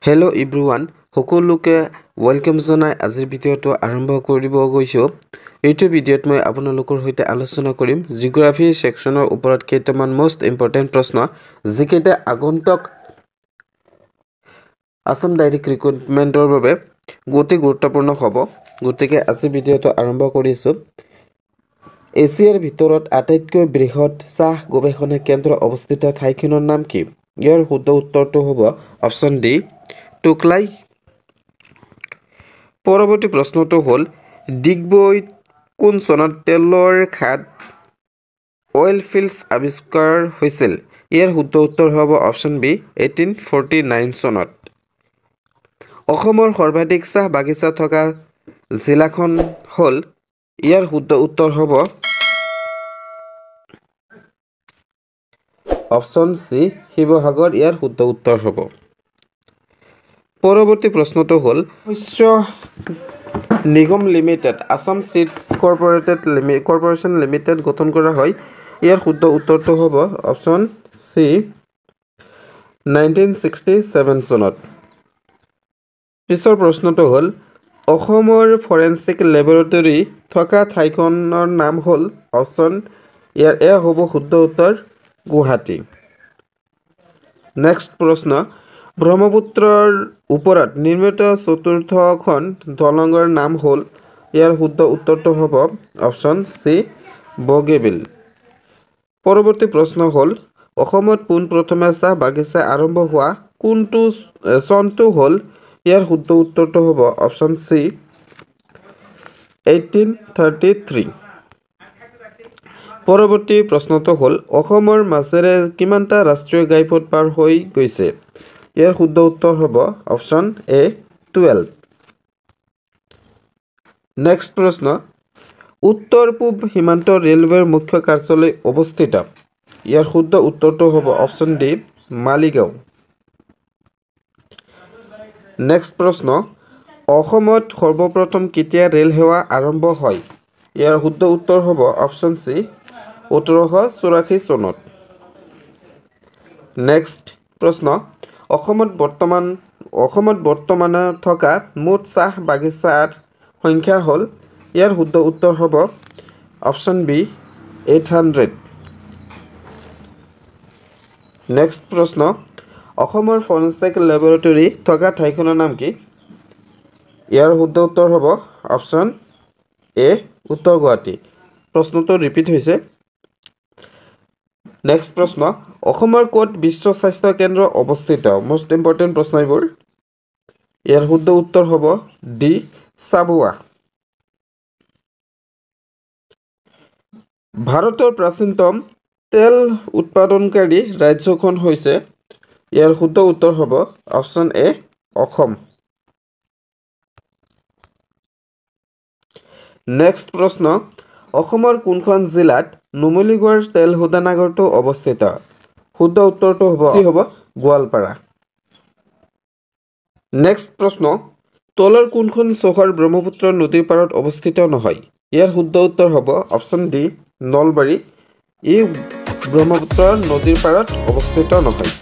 Hello' everyone সকলোকে welcome জনাই আজিৰ ভিডিঅ'টো আৰম্ভ কৰিব গৈছোঁ। এইটো ভিডিঅ'ত মই আপোনালোকৰ সৈতে আলোচনা কৰিম জিঅ'গ্ৰাফি সেকশনৰ ওপৰত কেইটামান মোষ্ট ইম্পৰ্টেন্ট প্ৰশ্ন যিকেইটা আগন্তুক আসাম ডাইৰেক্ট ৰিক্ৰুটমেন্টৰ বাবে অতি গুৰুত্বপূৰ্ণ হ'ব। গতিকে আজি ভিডিঅ'টো আৰম্ভ কৰিছোঁ। এছিয়াৰ ভিতৰত আটাইতকৈ বৃহৎ চাহ গৱেষণা কেন্দ্ৰ অৱস্থিত ঠাইখনৰ নাম কি? ইয়াৰ শুদ্ধ উত্তৰটো হ'ব অপশ্যন ডি টোকলাই। পৰৱৰ্তী প্ৰশ্নটো হ'ল ডিগবৈত কোন চনত তেলৰ খাদ অইল ফিল্ডছ আৱিষ্কাৰ হৈছিল? ইয়াৰ শুদ্ধ উত্তৰ হ'ব অপশ্যন বি 1849 চনত। অসমৰ সৰ্বাধিক চাহ বাগিচা থকা জিলাখন হ'ল? ইয়াৰ শুদ্ধ উত্তৰ হ'ব অপশ্যন চি শিৱসাগৰ। ইয়াৰ শুদ্ধ উত্তৰ হ'ব। পৰৱৰ্তী প্ৰশ্নটো হ'ল শস্য নিগম limited Assam seeds corporation limited গঠন কৰা হয়। ইয়াৰ শুদ্ধ উত্তৰটো হ'ব অপশ্যন চি 1967 চনত। পিছৰ প্ৰশ্নটো হ'ল অসমৰ ফৰেনচিক লেবৰেটৰী থকা ঠাইখনৰ নাম হ'ল? অপশ্যন এয়া হ'ব শুদ্ধ উত্তৰ গুৱাহাটী। নেক্সট প্ৰশ্ন ব্ৰহ্মপুত্ৰৰ ওপৰত নিৰ্মিত চতুৰ্থখন দলঙৰ নাম হ'ল? ইয়াৰ শুদ্ধ উত্তৰটো হ'ব অপশ্যন চি বগীবিল। পৰৱৰ্তী প্ৰশ্ন হ'ল অসমত পোনপ্ৰথমে চাহ বাগিচা আৰম্ভ হোৱা কোনটো চনটো হ'ল? ইয়াৰ শুদ্ধ উত্তৰটো হ'ব অপশ্যন চি 1833। পৰৱৰ্তী প্ৰশ্নটো হ'ল অসমৰ মাজেৰে কিমানটা ৰাষ্ট্ৰীয় ঘাইপথ পাৰ হৈ গৈছে? ইয়াৰ শুদ্ধ উত্তৰ হ'ব অপশ্যন এ 12। নেক্সট প্ৰশ্ন উত্তৰ পূব সীমান্ত ৰেলৱেৰ মুখ্য কাৰ্যালয় অৱস্থিত? ইয়াৰ শুদ্ধ উত্তৰটো হ'ব অপশ্যন ডি মালিগাঁও। নেক্সট প্ৰশ্ন অসমত সৰ্বপ্ৰথম কেতিয়া ৰেল সেৱা আৰম্ভ হয়? ইয়াৰ শুদ্ধ উত্তৰ হ'ব অপশ্যন চি 1884 চনত। নেক্সট প্ৰশ্ন অসমত বৰ্তমান থকা মুঠ চাহ বাগিচাৰ সংখ্যা হ'ল? ইয়াৰ শুদ্ধ উত্তৰ হ'ব অপশ্যন বি 800। নেক্সট প্ৰশ্ন অসমৰ ফৰেনচিক লেবৰেটৰী থকা ঠাইখনৰ নাম কি? ইয়াৰ শুদ্ধ উত্তৰ হ'ব অপশ্যন এ উত্তৰ গুৱাহাটী। প্ৰশ্নটো ৰিপিট হৈছে। নেক্সট প্ৰশ্ন অসমৰ ক'ত বিশ্ব স্বাস্থ্য কেন্দ্ৰ অৱস্থিত? মোষ্ট ইম্পৰ্টেণ্ট প্ৰশ্ন এইবোৰ। ইয়াৰ শুদ্ধ উত্তৰ হ'ব ডি চাবুৱা। ভাৰতৰ প্ৰাচীনতম তেল উৎপাদনকাৰী ৰাজ্যখন হৈছে? ইয়াৰ শুদ্ধ উত্তৰ হ'ব অপশ্যন এ অসম। নেক্সট প্ৰশ্ন অসমৰ কোনখন জিলাত নুমলীগড় তেল শোধনাগাৰটো অৱস্থিত? শুদ্ধ উত্তৰটো হ'ব গোৱালপাৰা। নেক্সট প্ৰশ্ন তলৰ কোনখন চহৰ ব্ৰহ্মপুত্ৰ নদীৰ পাৰত অৱস্থিত নহয়? ইয়াৰ শুদ্ধ উত্তৰ হ'ব অপশ্যন ডি নলবাৰী। ই ব্ৰহ্মপুত্ৰ নদীৰ পাৰত অৱস্থিত নহয়।